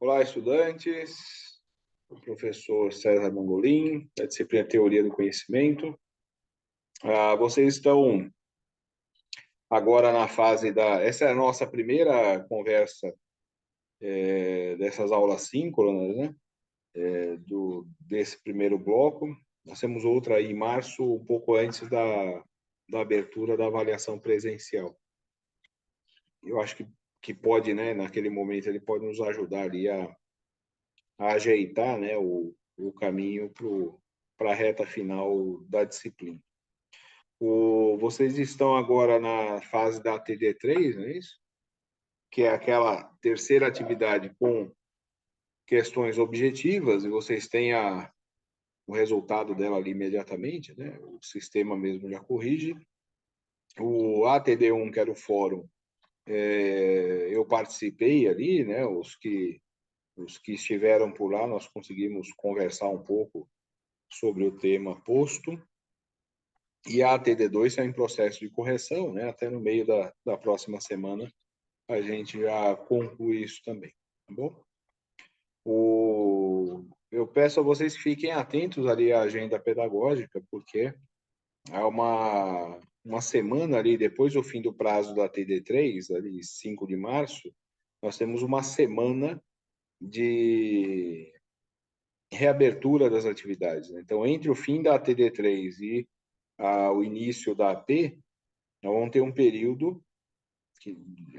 Olá, estudantes. O professor César Mangolin, da disciplina Teoria do Conhecimento. Vocês estão agora na fase da... Essa é a nossa primeira conversa dessas aulas síncronas, né? Desse primeiro bloco. Nós temos outra aí em março, um pouco antes da abertura da avaliação presencial. Eu acho que pode, né? Naquele momento, ele pode nos ajudar ali a ajeitar, né, o caminho para a reta final da disciplina. Vocês estão agora na fase da TD3, não é isso? Que é aquela terceira atividade com questões objetivas, e vocês têm o resultado dela ali imediatamente, né? O sistema mesmo já corrige. O ATD1, que era o fórum, eu participei ali, né? Os que estiveram por lá, nós conseguimos conversar um pouco sobre o tema posto. E a ATD2 está em processo de correção, né? Até no meio da próxima semana a gente já conclui isso também, tá bom? Eu peço a vocês que fiquem atentos ali à agenda pedagógica, porque há uma semana ali, depois do fim do prazo da TD3, ali 5 de março, nós temos uma semana de reabertura das atividades, né? Então, entre o fim da TD3 e o início da AP, nós vamos ter um período,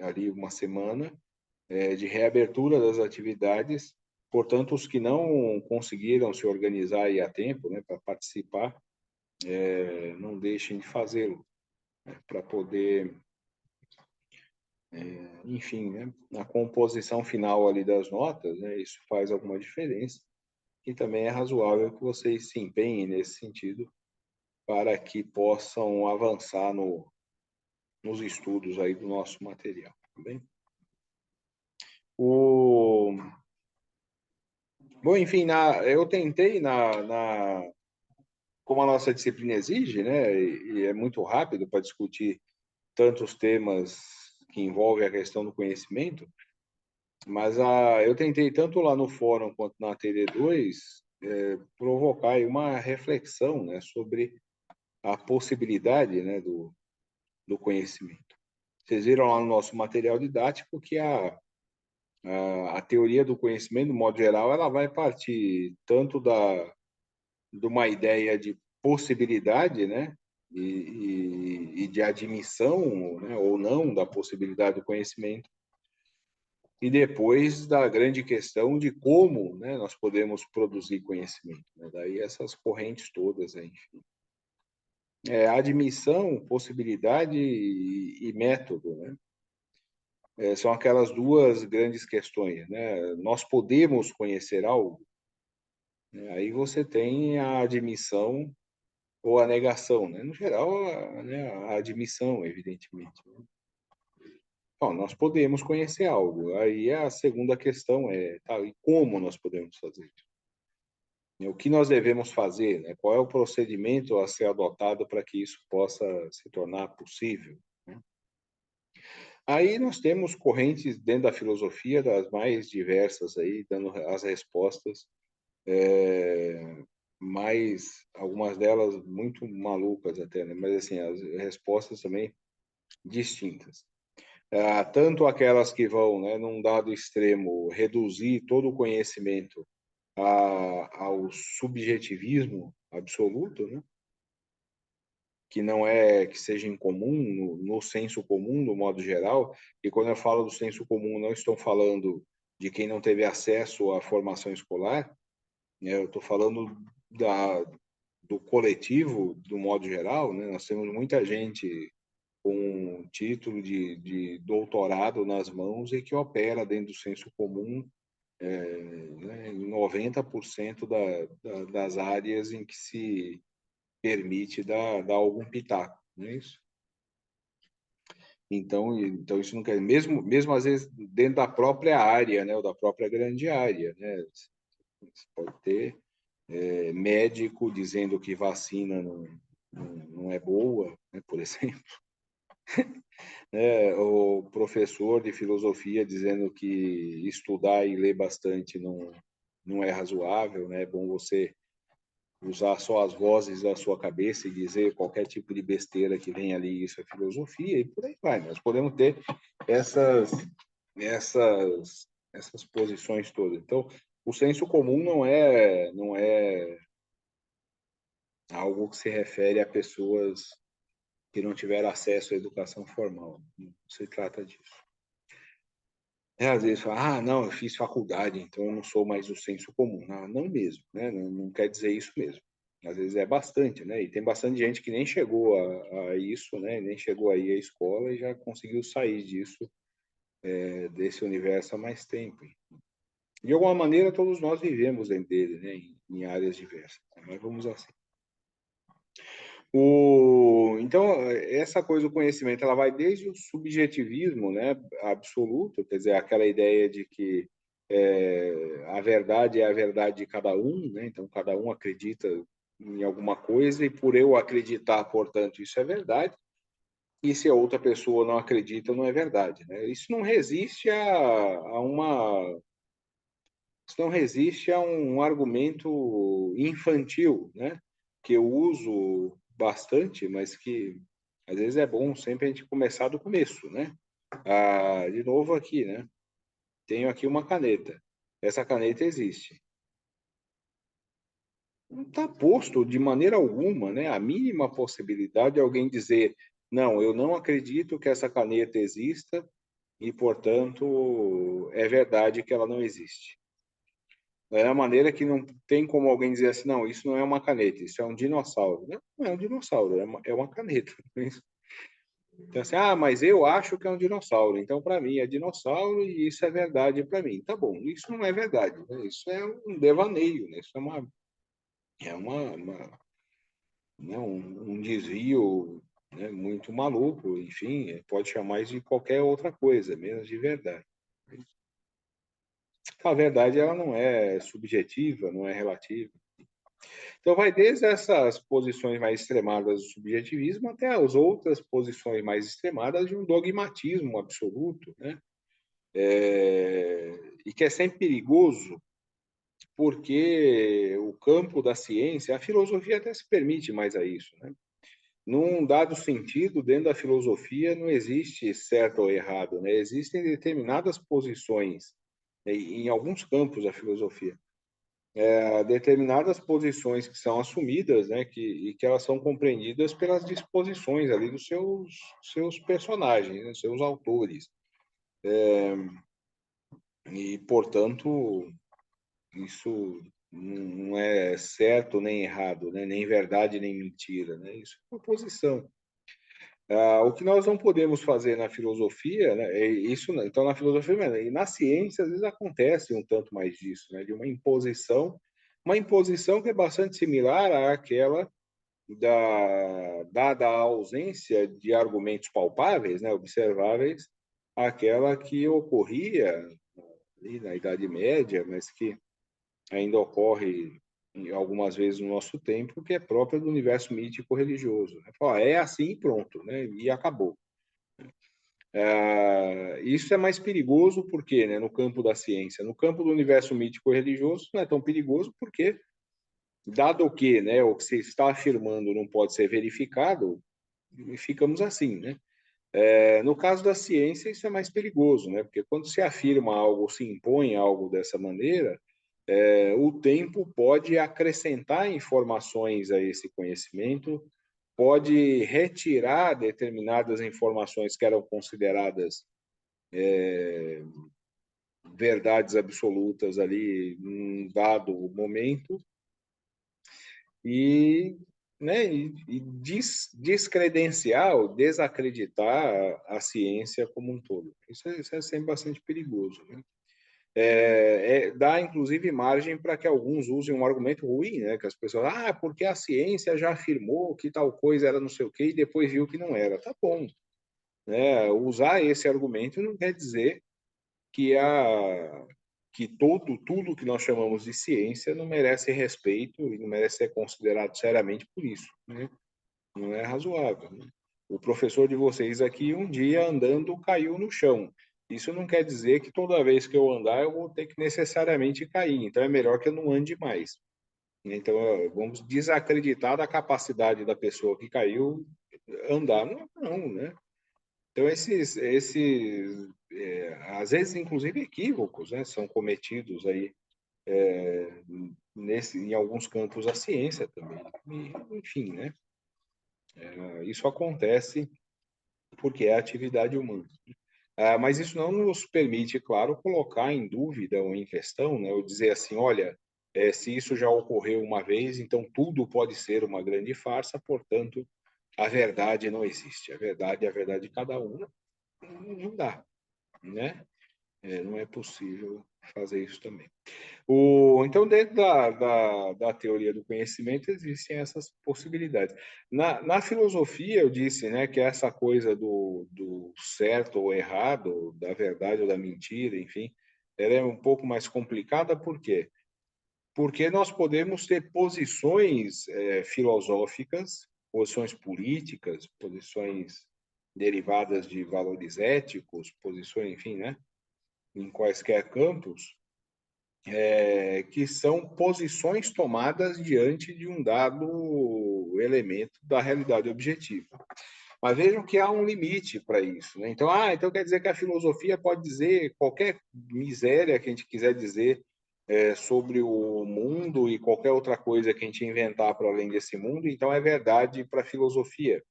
ali uma semana, de reabertura das atividades. Portanto, os que não conseguiram se organizar aí a tempo, né, para participar, não deixem de fazê-lo, né, para poder, enfim, né, na composição final ali das notas, né, isso faz alguma diferença. E também é razoável que vocês se empenhem nesse sentido para que possam avançar nos estudos aí do nosso material, tá bem? Bom, enfim, eu tentei, como a nossa disciplina exige, né, e é muito rápido para discutir tantos temas que envolvem a questão do conhecimento, mas eu tentei, tanto lá no fórum quanto na TD2, provocar aí uma reflexão, né, sobre a possibilidade, né, do conhecimento. Vocês viram lá no nosso material didático que a teoria do conhecimento, de modo geral, ela vai partir tanto de uma ideia de possibilidade, né, e de admissão, né, ou não da possibilidade do conhecimento, e depois da grande questão de como, né, nós podemos produzir conhecimento, né? Daí essas correntes todas, enfim. Admissão, possibilidade e método, né? São aquelas duas grandes questões, né? Nós podemos conhecer algo, né? Aí você tem a admissão ou a negação, né? No geral, né, a admissão, evidentemente. Bom, nós podemos conhecer algo. Aí a segunda questão tá, e como nós podemos fazer isso? O que nós devemos fazer, né? Qual é o procedimento a ser adotado para que isso possa se tornar possível, né? Aí nós temos correntes dentro da filosofia das mais diversas aí, dando as respostas, mais algumas delas muito malucas até, né? Mas assim, as respostas também distintas. Tanto aquelas que vão, né, num dado extremo, reduzir todo o conhecimento ao subjetivismo absoluto, né? Que não é que seja incomum no senso comum, no modo geral. E quando eu falo do senso comum, não estou falando de quem não teve acesso à formação escolar, né? Eu estou falando do coletivo, do modo geral, né? Nós temos muita gente com um título de doutorado nas mãos e que opera dentro do senso comum, né, em 90% das áreas em que se permite dar algum pitaco, não é isso? Então isso não quer, mesmo às vezes dentro da própria área, né, ou da própria grande área, né? Você pode ter médico dizendo que vacina não é boa, né, por exemplo. O professor de filosofia dizendo que estudar e ler bastante não é razoável, né? É bom você usar só as vozes da sua cabeça e dizer qualquer tipo de besteira que vem ali, isso é filosofia, e por aí vai. Nós podemos ter essas, essas posições todas. Então, o senso comum não é algo que se refere a pessoas que não tiveram acesso à educação formal. Não se trata disso. Às vezes fala, não, eu fiz faculdade, então eu não sou mais do senso comum. Não, não mesmo, né? Não quer dizer isso mesmo. Às vezes é bastante, né? E tem bastante gente que nem chegou a isso, né? Nem chegou aí à escola e já conseguiu sair disso, desse universo há mais tempo. De alguma maneira, todos nós vivemos dentro dele, né? Em áreas diversas. Mas vamos assim. Então, essa coisa do conhecimento, ela vai desde o subjetivismo, né, absoluto, quer dizer, aquela ideia de que a verdade é a verdade de cada um, né, então cada um acredita em alguma coisa e por eu acreditar, portanto, isso é verdade, e se a outra pessoa não acredita, não é verdade, né? Isso não resiste isso não resiste a um argumento infantil, né? Que eu uso bastante, mas que às vezes é bom sempre a gente começar do começo, né? De novo aqui, né? Tenho aqui uma caneta. Essa caneta existe. Não está posto de maneira alguma, né? A mínima possibilidade de alguém dizer, não, eu não acredito que essa caneta exista e, portanto, é verdade que ela não existe. Da maneira que não tem como alguém dizer assim, não, isso não é uma caneta, isso é um dinossauro. Não é um dinossauro, é uma caneta. Então, assim, mas eu acho que é um dinossauro, então para mim é dinossauro e isso é verdade para mim. Tá bom, isso não é verdade, né? Isso é um devaneio, né? Isso né? um desvio, né? Muito maluco, enfim, pode chamar isso de qualquer outra coisa, menos de verdade. A verdade ela não é subjetiva, não é relativa. Então, vai desde essas posições mais extremadas do subjetivismo até as outras posições mais extremadas de um dogmatismo absoluto, né? E que é sempre perigoso, porque o campo da ciência, a filosofia até se permite mais a isso, né? Num dado sentido, dentro da filosofia não existe certo ou errado, né? Existem determinadas posições, em alguns campos da filosofia, determinadas posições que são assumidas, né, e que elas são compreendidas pelas disposições ali dos seus personagens, né, seus autores. E, portanto, isso não é certo nem errado, né, nem verdade nem mentira, né, isso é uma posição. O que nós não podemos fazer na filosofia, né, então na filosofia e na ciência às vezes acontece um tanto mais disso, né, de uma imposição que é bastante similar àquela dada a ausência de argumentos palpáveis, né, observáveis, aquela que ocorria ali na Idade Média, mas que ainda ocorre algumas vezes no nosso tempo, que é própria do universo mítico religioso. É assim e pronto, né, e acabou. Isso é mais perigoso porque, né, no campo da ciência, no campo do universo mítico religioso, não é tão perigoso porque, dado que, né, o que se está afirmando não pode ser verificado, ficamos assim, né? No caso da ciência, isso é mais perigoso, né? Porque quando se afirma algo, se impõe algo dessa maneira, o tempo pode acrescentar informações a esse conhecimento, pode retirar determinadas informações que eram consideradas verdades absolutas ali num dado momento e, né, descredenciar ou desacreditar a ciência como um todo. Isso é sempre bastante perigoso, né? Dá inclusive margem para que alguns usem um argumento ruim, né? Que as pessoas, porque a ciência já afirmou que tal coisa era não sei o quê e depois viu que não era. Tá bom, né? Usar esse argumento não quer dizer que tudo que nós chamamos de ciência não merece respeito e não merece ser considerado seriamente por isso, né? Não é razoável, né? o professor de vocês aqui, um dia andando, caiu no chão. Isso não quer dizer que toda vez que eu andar, eu vou ter que necessariamente cair. Então, é melhor que eu não ande mais. Então, vamos desacreditar da capacidade da pessoa que caiu andar. Não, não, né? Então, às vezes, inclusive, equívocos, né, são cometidos aí em alguns campos da ciência também. Enfim, né? Isso acontece porque é atividade humana. Mas isso não nos permite, claro, colocar em dúvida ou em questão, né, ou dizer assim, olha, se isso já ocorreu uma vez, então tudo pode ser uma grande farsa, portanto, a verdade não existe. A verdade é a verdade de cada um. Não dá, né? Não é possível fazer isso também. Então, dentro da teoria do conhecimento, existem essas possibilidades. Na filosofia, eu disse, né, que essa coisa do certo ou errado, da verdade ou da mentira, enfim, ela é um pouco mais complicada, por quê? Porque nós podemos ter posições filosóficas, posições políticas, posições derivadas de valores éticos, posições, enfim, né, em quaisquer campos, que são posições tomadas diante de um dado elemento da realidade objetiva. Mas vejam que há um limite para isso, né? Então quer dizer que a filosofia pode dizer qualquer miséria que a gente quiser dizer sobre o mundo e qualquer outra coisa que a gente inventar para além desse mundo, então é verdade para a filosofia.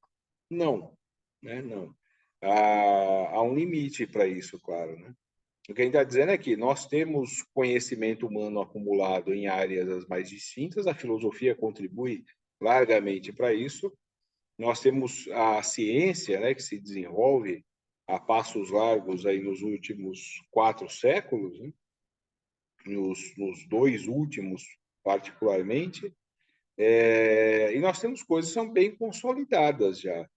Não, né? Não. Há um limite para isso, claro, né? O que a gente está dizendo é que nós temos conhecimento humano acumulado em áreas as mais distintas, a filosofia contribui largamente para isso. Nós temos a ciência, né, que se desenvolve a passos largos aí nos últimos 4 séculos, né? nos 2 últimos particularmente, e nós temos coisas que são bem consolidadas já.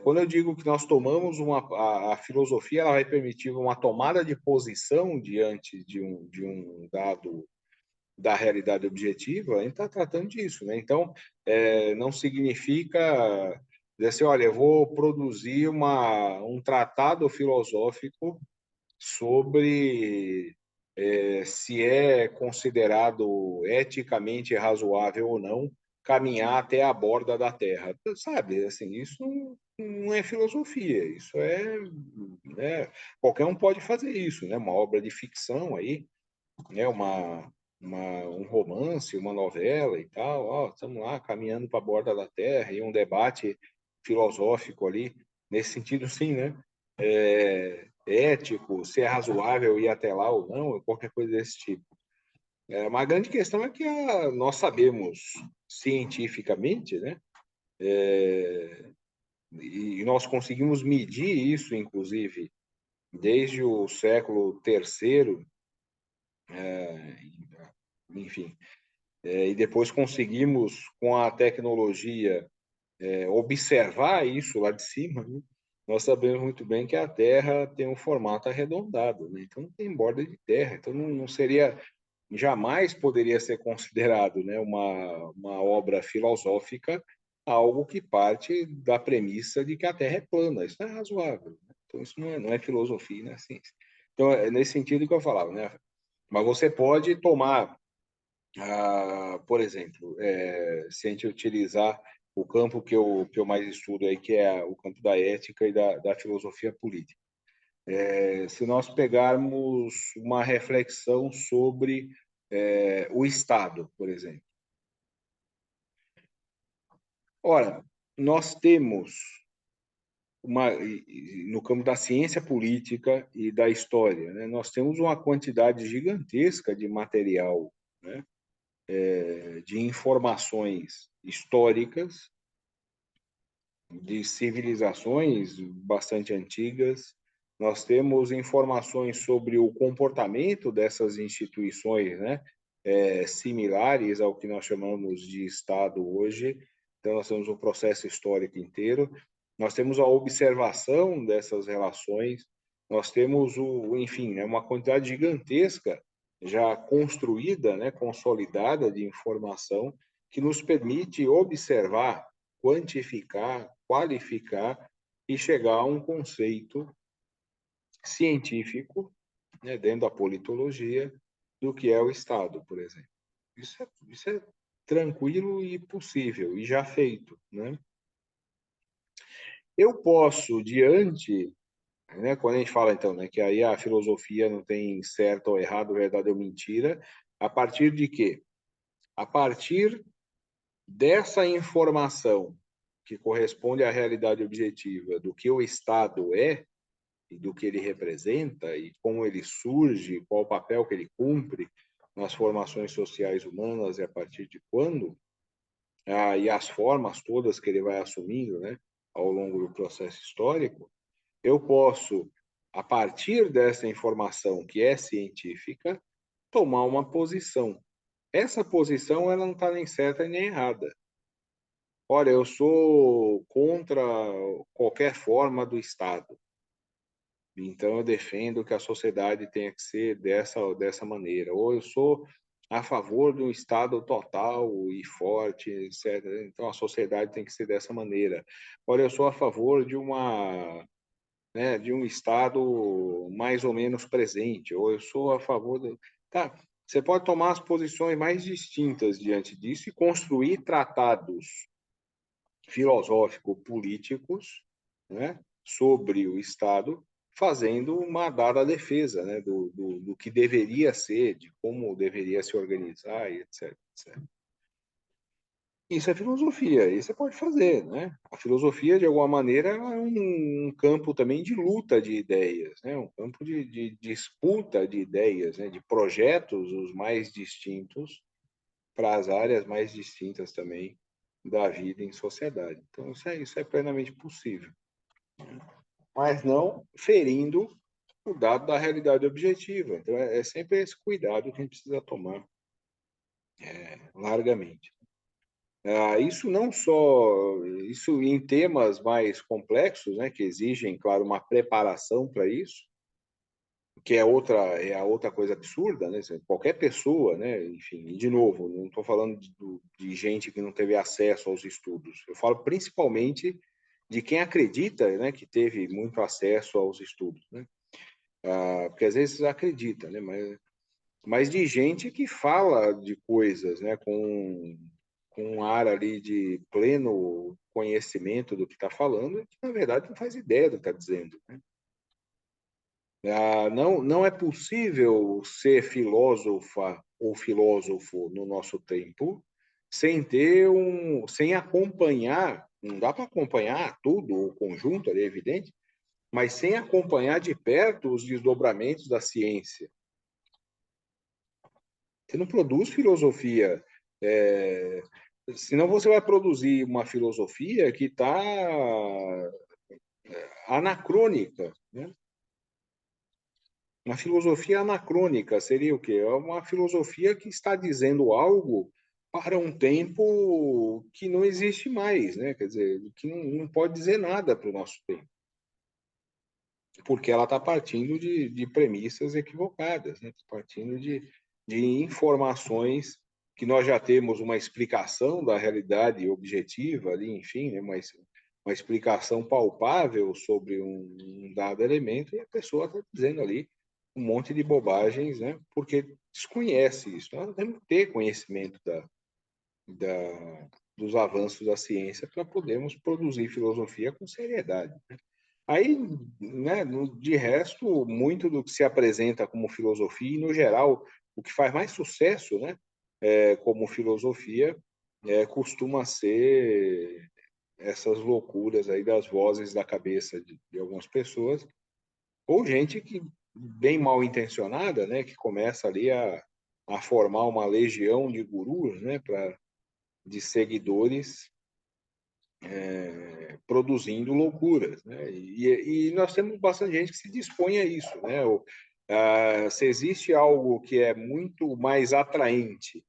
Quando eu digo que nós tomamos a filosofia, ela vai permitir uma tomada de posição diante de um dado da realidade objetiva, a gente está tratando disso, né? Então, não significa dizer assim, olha, eu vou produzir um tratado filosófico sobre se é considerado eticamente razoável ou não caminhar até a borda da Terra. Sabe, assim, isso não é filosofia, isso né, qualquer um pode fazer isso, né? Uma obra de ficção aí, né? Um romance, uma novela e tal, ó, estamos lá caminhando para a borda da Terra e um debate filosófico ali, nesse sentido, sim, né? Ético, se é razoável ir até lá ou não, qualquer coisa desse tipo. Uma grande questão é que nós sabemos cientificamente, né? E nós conseguimos medir isso, inclusive, desde o século III, enfim, e depois conseguimos, com a tecnologia, observar isso lá de cima, né? Nós sabemos muito bem que a Terra tem um formato arredondado, né? Então não tem borda de terra, então não seria, jamais poderia ser considerado, né, uma obra filosófica algo que parte da premissa de que a Terra é plana. Isso não é razoável, né? Então isso não é filosofia, não é ciência. Então é nesse sentido que eu falava, né? Mas você pode tomar por exemplo, se a gente utilizar o campo que eu mais estudo aí, que é o campo da ética e da filosofia política. Se nós pegarmos uma reflexão sobre o Estado, por exemplo. Ora, nós temos no campo da ciência política e da história, né, nós temos uma quantidade gigantesca de material, né, de informações históricas de civilizações bastante antigas. Nós temos informações sobre o comportamento dessas instituições, né? Similares ao que nós chamamos de Estado hoje. Então, nós temos um processo histórico inteiro. Nós temos a observação dessas relações. Nós temos, enfim, né, uma quantidade gigantesca já construída, né, consolidada de informação que nos permite observar, quantificar, qualificar e chegar a um conceito científico, né, dentro da politologia, do que é o Estado, por exemplo. Isso é tranquilo e possível, e já feito, né? Eu posso, diante, né, quando a gente fala, então, né, que aí a filosofia não tem certo ou errado, verdade ou mentira, a partir de quê? A partir dessa informação que corresponde à realidade objetiva do que o Estado é, e do que ele representa, e como ele surge, qual o papel que ele cumpre nas formações sociais humanas e a partir de quando, e as formas todas que ele vai assumindo, né, ao longo do processo histórico, eu posso, a partir dessa informação que é científica, tomar uma posição. Essa posição ela não está nem certa nem errada. Olha, eu sou contra qualquer forma do Estado. Então, eu defendo que a sociedade tenha que ser dessa maneira. Ou eu sou a favor de um Estado total e forte, etc. Então, a sociedade tem que ser dessa maneira. Olha, eu sou a favor de um Estado mais ou menos presente. Ou eu sou a favor... Tá, você pode tomar as posições mais distintas diante disso e construir tratados filosófico-políticos, né, sobre o Estado, fazendo uma dada defesa, né, do que deveria ser, de como deveria se organizar, e etc, etc. Isso é filosofia, isso você pode fazer, né? A filosofia, de alguma maneira, é um campo também de luta de ideias, né? Um campo de disputa de ideias, né? De projetos os mais distintos para as áreas mais distintas também da vida em sociedade. Então, isso é plenamente possível, mas não ferindo o dado da realidade objetiva. Então, é sempre esse cuidado que a gente precisa tomar largamente. Isso não só, isso em temas mais complexos, né, que exigem, claro, uma preparação para isso, que é a outra coisa absurda, né? Qualquer pessoa, né? Enfim, e de novo, não estou falando de gente que não teve acesso aos estudos. Eu falo principalmente de quem acredita, né, que teve muito acesso aos estudos, né? Porque às vezes acredita, né? Mas de gente que fala de coisas, né, com um ar ali de pleno conhecimento do que está falando, e que na verdade não faz ideia do que está dizendo, né? Não é possível ser filósofa ou filósofo no nosso tempo sem acompanhar, não dá para acompanhar tudo, o conjunto, é evidente, mas sem acompanhar de perto os desdobramentos da ciência. Você não produz filosofia, senão você vai produzir uma filosofia que está anacrônica, né? Uma filosofia anacrônica seria o quê? É uma filosofia que está dizendo algo para um tempo que não existe mais, né? Quer dizer, que não pode dizer nada para o nosso tempo, porque ela está partindo de premissas equivocadas, né? Partindo de informações que nós já temos uma explicação da realidade objetiva ali, enfim, né? Uma explicação palpável sobre um dado elemento, e a pessoa está dizendo ali um monte de bobagens, né? Porque desconhece isso. Nós temos que ter conhecimento dos avanços da ciência para podermos produzir filosofia com seriedade. Aí, né, de resto, muito do que se apresenta como filosofia, e no geral, o que faz mais sucesso, né, como filosofia, costuma ser essas loucuras aí das vozes da cabeça de algumas pessoas, ou gente que bem mal intencionada, né, que começa ali a formar uma legião de gurus, né, de seguidores produzindo loucuras, né? E nós temos bastante gente que se dispõe a isso, né? Se existe algo que é muito mais atraente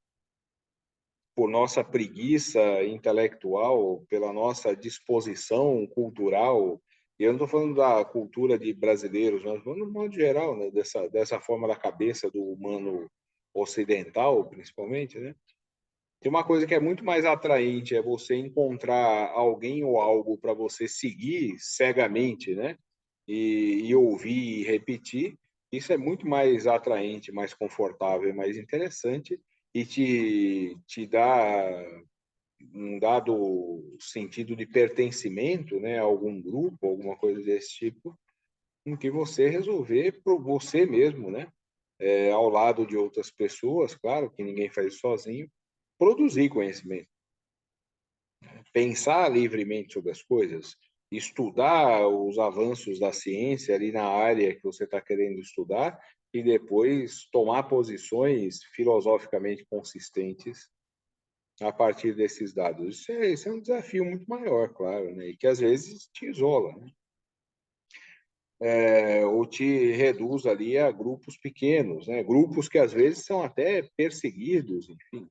por nossa preguiça intelectual, pela nossa disposição cultural, e eu não estou falando da cultura de brasileiros, mas no modo geral, né? Dessa forma da cabeça do humano ocidental, principalmente, né? Tem uma coisa que é muito mais atraente, é você encontrar alguém ou algo para você seguir cegamente, né? E ouvir e repetir. Isso é muito mais atraente, mais confortável, mais interessante e te dá um dado sentido de pertencimento, né, a algum grupo, alguma coisa desse tipo, em que você resolver por você mesmo, né, ao lado de outras pessoas, claro que ninguém faz isso sozinho, produzir conhecimento, pensar livremente sobre as coisas, estudar os avanços da ciência ali na área que você está querendo estudar e depois tomar posições filosoficamente consistentes a partir desses dados. Isso é um desafio muito maior, claro, né? E que às vezes te isola, né? Ou te reduz ali a grupos pequenos, né? Grupos que às vezes são até perseguidos, enfim.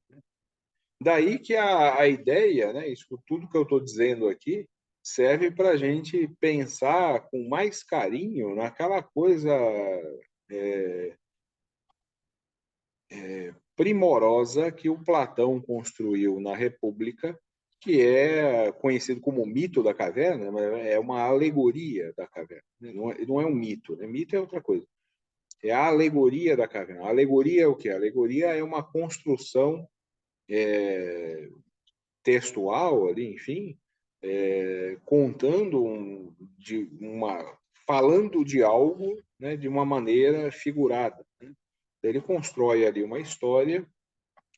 Daí que a ideia, né? Isso tudo que eu estou dizendo aqui serve para a gente pensar com mais carinho naquela coisa primorosa que o Platão construiu na República, que é conhecido como o mito da caverna, mas é uma alegoria da caverna. Não é um mito, né? Mito é outra coisa. É a alegoria da caverna. A alegoria é o quê? A alegoria é uma construção textual ali, enfim, contando falando de algo, né, de uma maneira figurada. Né? Ele constrói ali uma história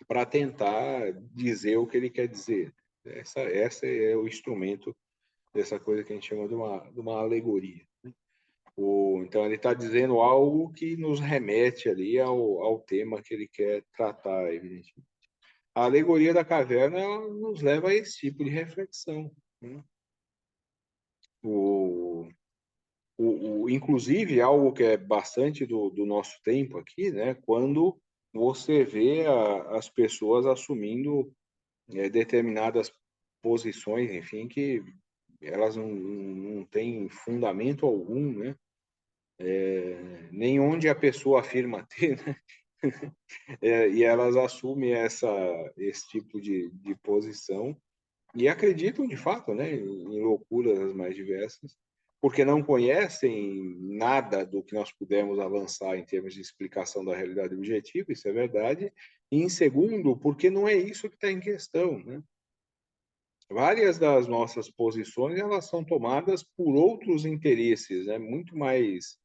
para tentar dizer o que ele quer dizer. Essa é o instrumento dessa coisa que a gente chama de uma alegoria. Então, ele está dizendo algo que nos remete ali ao tema que ele quer tratar, evidentemente. A alegoria da caverna ela nos leva a esse tipo de reflexão. Né? O, inclusive, algo que é bastante do nosso tempo aqui, né? Quando você vê as pessoas assumindo determinadas posições, enfim, que elas não têm fundamento algum, né? Nem onde a pessoa afirma ter, né? E elas assumem esse tipo de posição e acreditam de fato, né, em loucuras as mais diversas, porque não conhecem nada do que nós pudemos avançar em termos de explicação da realidade objetiva, isso é verdade, e em segundo, porque não é isso que está em questão, né? Várias das nossas posições elas são tomadas por outros interesses, né? Muito mais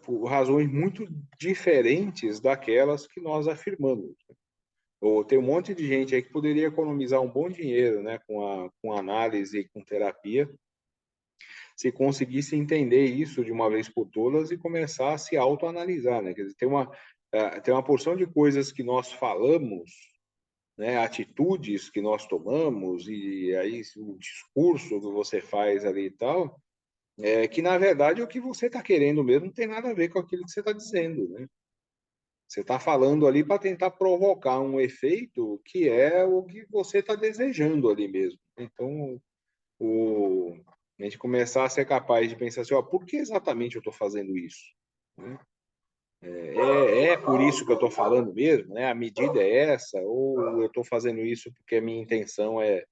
por razões muito diferentes daquelas que nós afirmamos. Ou tem um monte de gente aí que poderia economizar um bom dinheiro, né, com análise e com terapia, se conseguisse entender isso de uma vez por todas e começar a se autoanalisar, né? Quer dizer, tem uma porção de coisas que nós falamos, né, atitudes que nós tomamos e aí o discurso que você faz ali e tal, que na verdade o que você está querendo mesmo não tem nada a ver com aquilo que você está dizendo, né? Você está falando ali para tentar provocar um efeito que é o que você está desejando ali mesmo. Então, a gente começar a ser capaz de pensar assim, ó, por que exatamente eu estou fazendo isso? Né? É por isso que eu estou falando mesmo? Né? A medida é essa? Ou eu estou fazendo isso porque a minha intenção é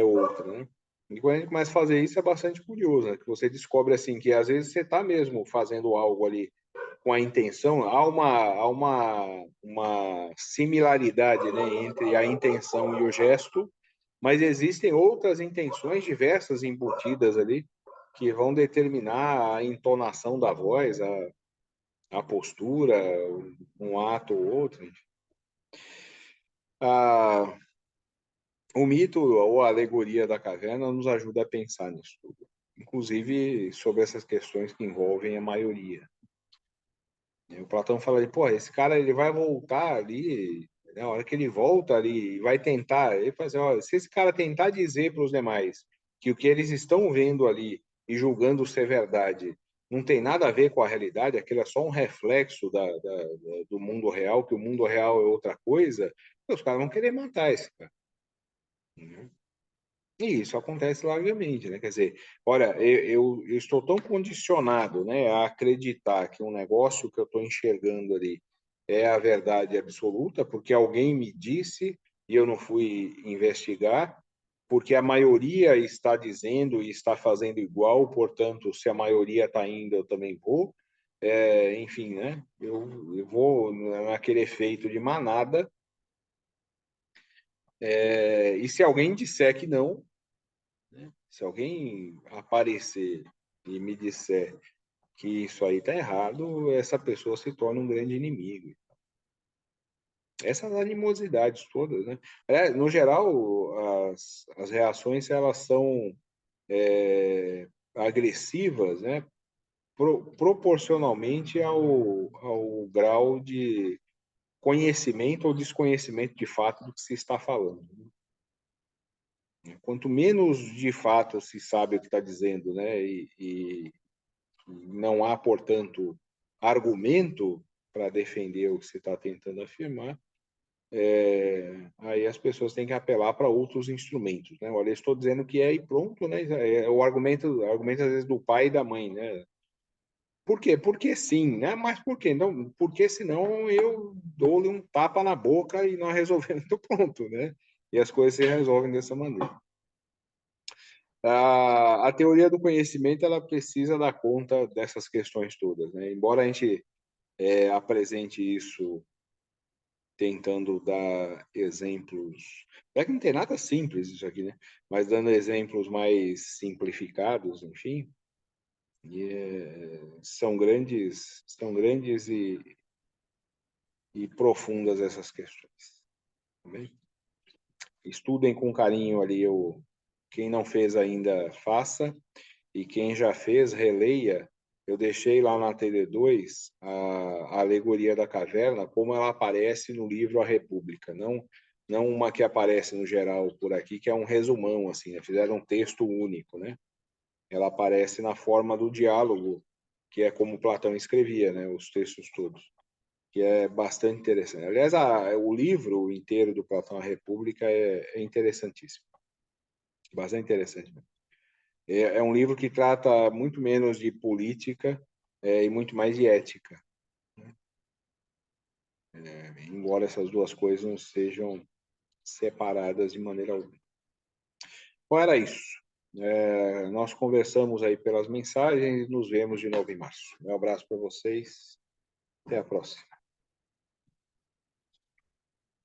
outra? Né? E quando a gente começa a fazer isso, é bastante curioso, né? Que você descobre assim que às vezes você está mesmo fazendo algo ali com a intenção, uma similaridade, né, entre a intenção e o gesto, mas existem outras intenções diversas embutidas ali que vão determinar a entonação da voz, a postura, um ato ou outro. Ah, o mito ou a alegoria da caverna nos ajuda a pensar nisso tudo, inclusive sobre essas questões que envolvem a maioria. E o Platão fala ali, pô, esse cara ele vai voltar ali, né, a hora que ele volta ali, vai tentar, ele fala assim, olha, se esse cara tentar dizer para os demais que o que eles estão vendo ali e julgando ser verdade não tem nada a ver com a realidade, aquilo é só um reflexo do mundo real, que o mundo real é outra coisa, os caras vão querer matar esse cara. Né? E isso acontece largamente, né? Quer dizer, olha, eu estou tão condicionado, né, a acreditar que um negócio que eu estou enxergando ali é a verdade absoluta, porque alguém me disse, e eu não fui investigar, porque a maioria está dizendo e está fazendo igual, portanto, se a maioria está indo, eu também vou. Enfim, né? Eu vou naquele efeito de manada, e se alguém disser que não, né? Se alguém aparecer e me disser que isso aí está errado, essa pessoa se torna um grande inimigo. Essas animosidades todas, né? No geral, as reações elas são agressivas, né? Proporcionalmente ao grau de conhecimento ou desconhecimento de fato do que se está falando. Quanto menos de fato se sabe o que está dizendo, né? E não há, portanto, argumento para defender o que se está tentando afirmar, aí as pessoas têm que apelar para outros instrumentos, né? Olha, eu estou dizendo que é e pronto, né? É o argumento às vezes do pai e da mãe, né? Por quê? Porque sim, né? Mas por quê? Não, porque senão eu dou-lhe um tapa na boca e nós resolvemos do ponto, né? E as coisas se resolvem dessa maneira. A teoria do conhecimento ela precisa dar conta dessas questões todas, né? Embora a gente apresente isso tentando dar exemplos. É que não tem nada simples isso aqui, né? Mas dando exemplos mais simplificados, enfim, são grandes e profundas essas questões. Tá bem? Estudem com carinho ali quem não fez ainda, faça, e quem já fez, releia. Eu deixei lá na TD2 a alegoria da caverna, como ela aparece no livro A República, não uma que aparece no geral por aqui, que é um resumão, assim, né? Fizeram um texto único, né? Ela aparece na forma do diálogo, que é como Platão escrevia, né? Os textos todos, que é bastante interessante. Aliás, o livro inteiro do Platão A República é interessantíssimo, bastante interessante. É um livro que trata muito menos de política e muito mais de ética, embora essas duas coisas não sejam separadas de maneira alguma. Então era isso. Nós conversamos aí pelas mensagens e nos vemos de novo em março. Um abraço para vocês. Até a próxima.